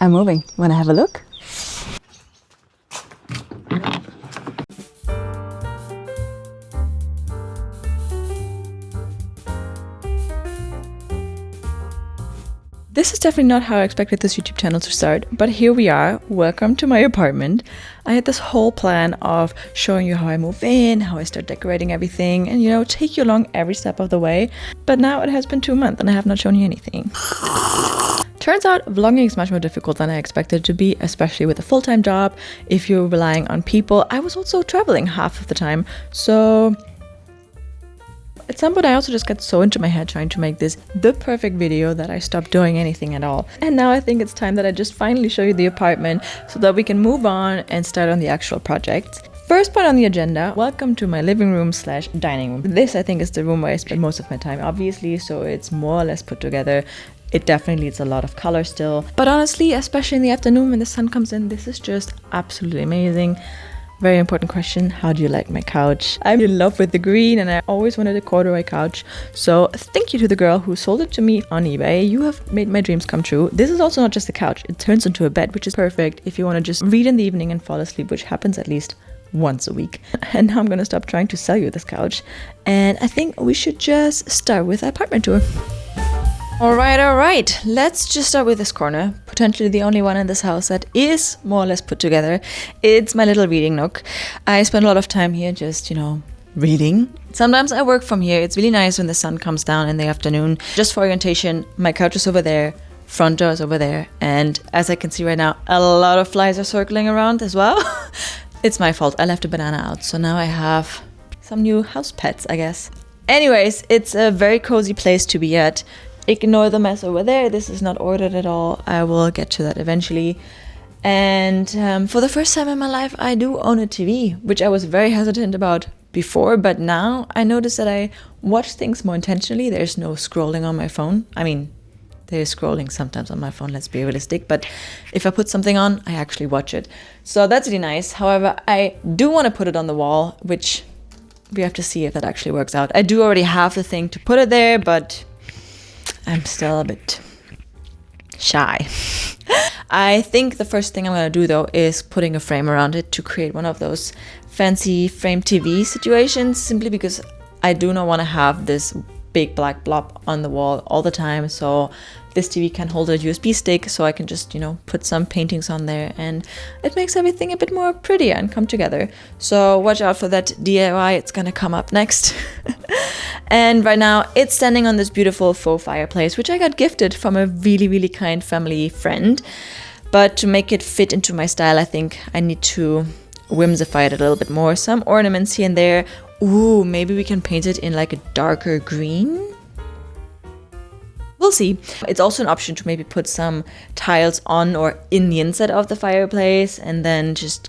I'm moving. Wanna have a look? This is definitely not how I expected this YouTube channel to start, but here we are. Welcome to my apartment. I had this whole plan of showing you how I move in, how I start decorating everything, and take you along every step of the way. But now it has been 2 months and I have not shown you anything. Turns out vlogging is much more difficult than I expected it to be, especially with a full-time job. If you're relying on people, I was also traveling half of the time, so at some point I also just got so into my head trying to make this the perfect video that I stopped doing anything at all. And now I think it's time that I just finally show you the apartment so that we can move on and start on the actual project. First point on the agenda, welcome to my living room / dining room. This I think is the room where I spend most of my time, obviously, so it's more or less put together. It definitely needs a lot of color still. But honestly, especially in the afternoon when the sun comes in, this is just absolutely amazing. Very important question, how do you like my couch? I'm in love with the green and I always wanted a corduroy couch. So thank you to the girl who sold it to me on eBay. You have made my dreams come true. This is also not just a couch, it turns into a bed, which is perfect if you want to just read in the evening and fall asleep, which happens at least once a week. And now I'm gonna stop trying to sell you this couch. And I think we should just start with the apartment tour. All right. Let's just start with this corner, potentially the only one in this house that is more or less put together. It's my little reading nook. I spend a lot of time here just, reading. Sometimes I work from here. It's really nice when the sun comes down in the afternoon. Just for orientation, my couch is over there, front door is over there, and as I can see right now, a lot of flies are circling around as well. It's my fault. I left a banana out, so now I have some new house pets, I guess. Anyways, it's a very cozy place to be at. Ignore the mess over there. This is not ordered at all. I will get to that eventually. And for the first time in my life, I do own a TV, which I was very hesitant about before. But now I notice that I watch things more intentionally. There's no scrolling on my phone. I mean, there's scrolling sometimes on my phone, let's be realistic. But if I put something on, I actually watch it. So that's really nice. However, I do want to put it on the wall, which we have to see if that actually works out. I do already have the thing to put it there, but I'm still a bit shy. I think the first thing I'm going to do though is putting a frame around it to create one of those fancy frame TV situations, simply because I do not want to have this big black blob on the wall all the time. So this TV can hold a USB stick, so I can just, put some paintings on there and it makes everything a bit more prettier and come together. So watch out for that DIY, it's gonna come up next. And right now it's standing on this beautiful faux fireplace, which I got gifted from a really, really kind family friend. But to make it fit into my style, I think I need to whimsify it a little bit more. Some ornaments here and there. Ooh, maybe we can paint it in like a darker green. We'll see. It's also an option to maybe put some tiles on or in the inside of the fireplace and then just,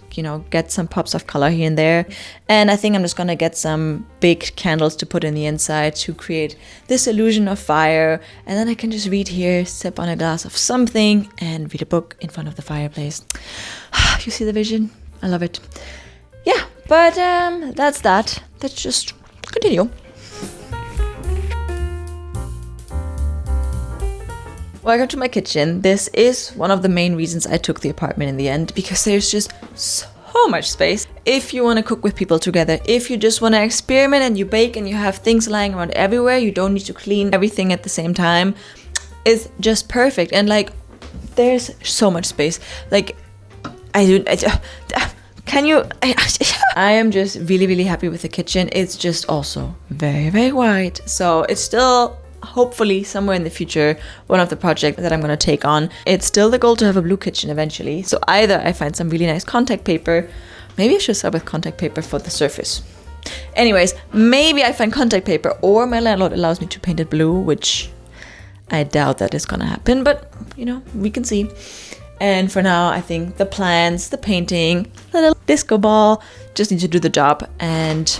get some pops of color here and there. And I think I'm just gonna get some big candles to put in the inside to create this illusion of fire. And then I can just read here, sip on a glass of something and read a book in front of the fireplace. You see the vision? I love it. Yeah, but that's that. Let's just continue. Welcome to my kitchen. This is one of the main reasons I took the apartment in the end, because there's just so much space. If you want to cook with people together, if you just want to experiment and you bake and you have things lying around everywhere, you don't need to clean everything at the same time, it's just perfect. And there's so much space. I am just really, really happy with the kitchen. It's just also very, very wide. So it's still, hopefully somewhere in the future, one of the projects that I'm going to take on. It's still the goal to have a blue kitchen eventually. So either I find some really nice contact paper. Maybe I should start with contact paper for the surface. Anyways, maybe I find contact paper or my landlord allows me to paint it blue, which I doubt that is going to happen. But, we can see. And for now, I think the plants, the painting, the little disco ball just need to do the job. And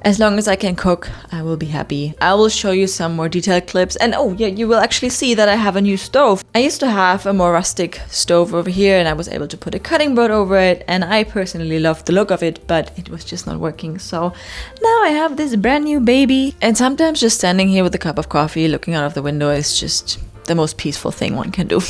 as long as I can cook, I will be happy. I will show you some more detailed clips. And oh yeah, you will actually see that I have a new stove. I used to have a more rustic stove over here and I was able to put a cutting board over it. And I personally loved the look of it, but it was just not working. So now I have this brand new baby. And sometimes just standing here with a cup of coffee, looking out of the window is just the most peaceful thing one can do.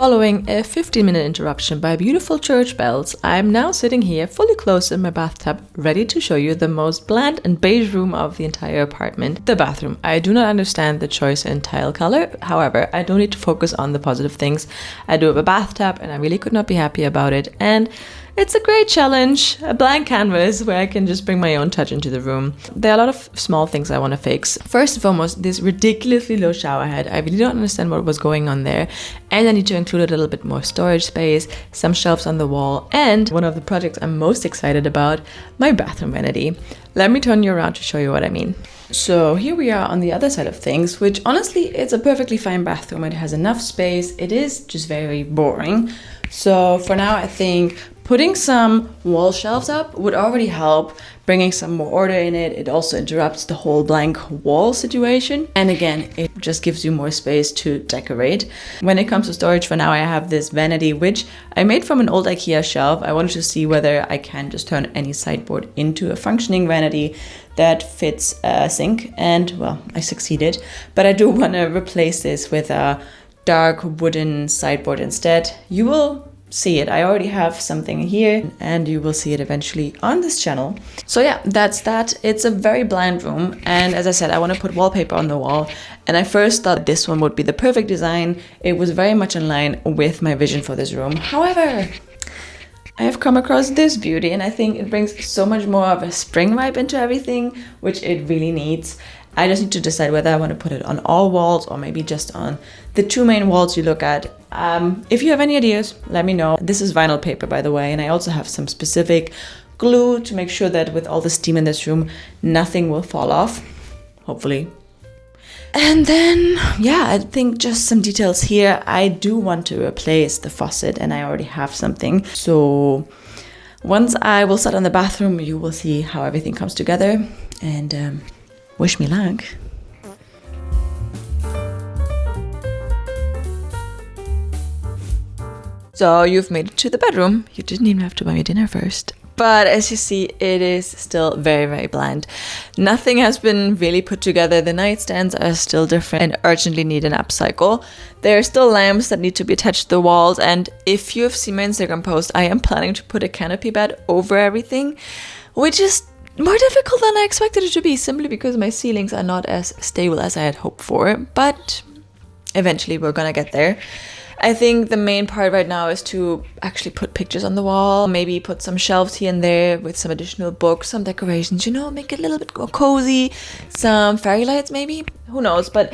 Following a 15-minute interruption by beautiful church bells, I'm now sitting here fully clothed in my bathtub, ready to show you the most bland and beige room of the entire apartment, the bathroom. I do not understand the choice in tile color. However, I don't need to focus on the positive things. I do have a bathtub and I really could not be happy about it. And it's a great challenge, a blank canvas where I can just bring my own touch into the room. There are a lot of small things I want to fix. First and foremost, this ridiculously low shower head. I really don't understand what was going on there. And I need to include a little bit more storage space, some shelves on the wall, and one of the projects I'm most excited about, my bathroom vanity. Let me turn you around to show you what I mean. So here we are on the other side of things, which honestly, it's a perfectly fine bathroom. It has enough space. It is just very boring. So for now, I think putting some wall shelves up would already help, bringing some more order in it. It also interrupts the whole blank wall situation. And again, it just gives you more space to decorate. When it comes to storage, for now, I have this vanity, which I made from an old IKEA shelf. I wanted to see whether I can just turn any sideboard into a functioning vanity that fits a sink. And well, I succeeded. But I do want to replace this with a dark wooden sideboard instead. You will see it. I already have something here and you will see it eventually on this channel. So yeah, that's that. It's a very bland room. And as I said, I want to put wallpaper on the wall. And I first thought this one would be the perfect design. It was very much in line with my vision for this room. However, I have come across this beauty and I think it brings so much more of a spring vibe into everything, which it really needs. I just need to decide whether I want to put it on all walls or maybe just on the two main walls you look at. If you have any ideas, let me know. This is vinyl paper, by the way, and I also have some specific glue to make sure that with all the steam in this room, nothing will fall off, hopefully. And then, yeah, I think just some details here. I do want to replace the faucet and I already have something. So once I will start on the bathroom, you will see how everything comes together. And wish me luck. So you've made it to the bedroom. You didn't even have to buy me dinner first. But as you see, it is still very, very bland. Nothing has been really put together. The nightstands are still different and urgently need an upcycle. There are still lamps that need to be attached to the walls. And if you have seen my Instagram post, I am planning to put a canopy bed over everything, which is more difficult than I expected it to be, simply because my ceilings are not as stable as I had hoped for. But eventually we're gonna get there. I think the main part right now is to actually put pictures on the wall, maybe put some shelves here and there with some additional books, some decorations, you know, make it a little bit more cozy, some fairy lights maybe, who knows, but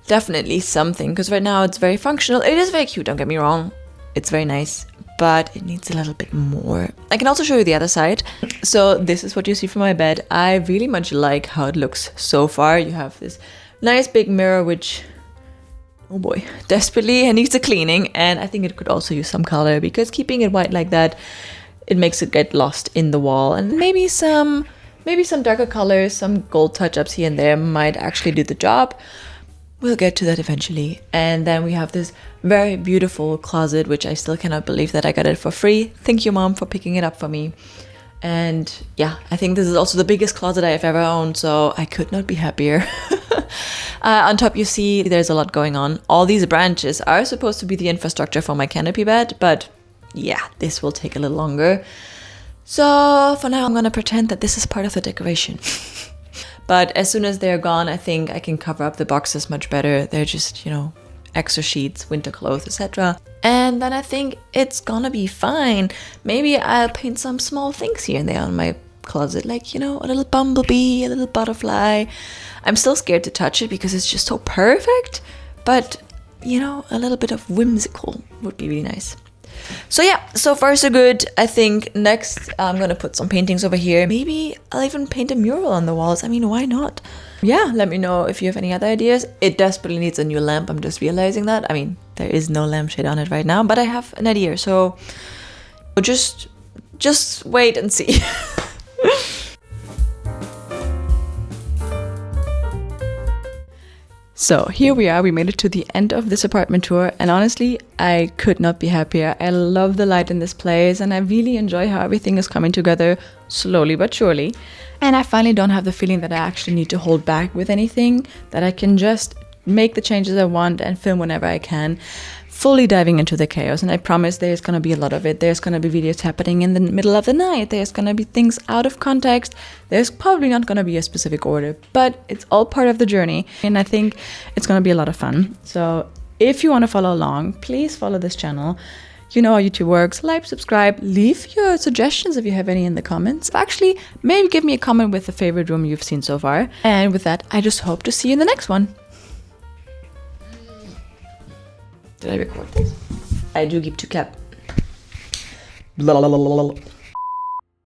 definitely something, because right now it's very functional. It is very cute, don't get me wrong, it's very nice, but it needs a little bit more. I can also show you the other side. So this is what you see from my bed. I really much like how it looks so far. You have this nice big mirror, which, oh boy, desperately needs a cleaning, and I think it could also use some color, because keeping it white like that, it makes it get lost in the wall. And maybe some darker colors, some gold touch-ups here and there might actually do the job. We'll get to that eventually. And then we have this very beautiful closet, which I still cannot believe that I got it for free. Thank you, Mom, for picking it up for me. And yeah, I think this is also the biggest closet I have ever owned, so I could not be happier. On top, you see there's a lot going on. All these branches are supposed to be the infrastructure for my canopy bed, but yeah, this will take a little longer. So for now, I'm gonna pretend that this is part of the decoration. But as soon as they're gone, I think I can cover up the boxes much better. They're just, you know, extra sheets, winter clothes, etc. And then I think it's gonna be fine. Maybe I'll paint some small things here and there on my closet, like, you know, a little bumblebee, a little butterfly. I'm still scared to touch it because it's just so perfect, but you know, a little bit of whimsical would be really nice. So yeah, so far so good. I think next I'm gonna put some paintings over here. Maybe I'll even paint a mural on the walls. I mean, why not? Yeah, let me know if you have any other ideas. It desperately needs a new lamp. I'm just realizing that. I mean, there is no lampshade on it right now, but I have an idea. So just wait and see. So here we are, we made it to the end of this apartment tour, and honestly, I could not be happier. I love the light in this place, and I really enjoy how everything is coming together slowly but surely. And I finally don't have the feeling that I actually need to hold back with anything, that I can just make the changes I want and film whenever I can. fully diving into the chaos. And I promise there's going to be a lot of it. There's going to be videos happening in the middle of the night. There's going to be things out of context. There's probably not going to be a specific order, but it's all part of the journey. And I think it's going to be a lot of fun. So if you want to follow along, please follow this channel. You know how YouTube works. Like, subscribe, leave your suggestions if you have any in the comments. Actually, maybe give me a comment with the favorite room you've seen so far. And with that, I just hope to see you in the next one. Did I record this? I do keep to clap. Blah, blah, blah, blah, blah.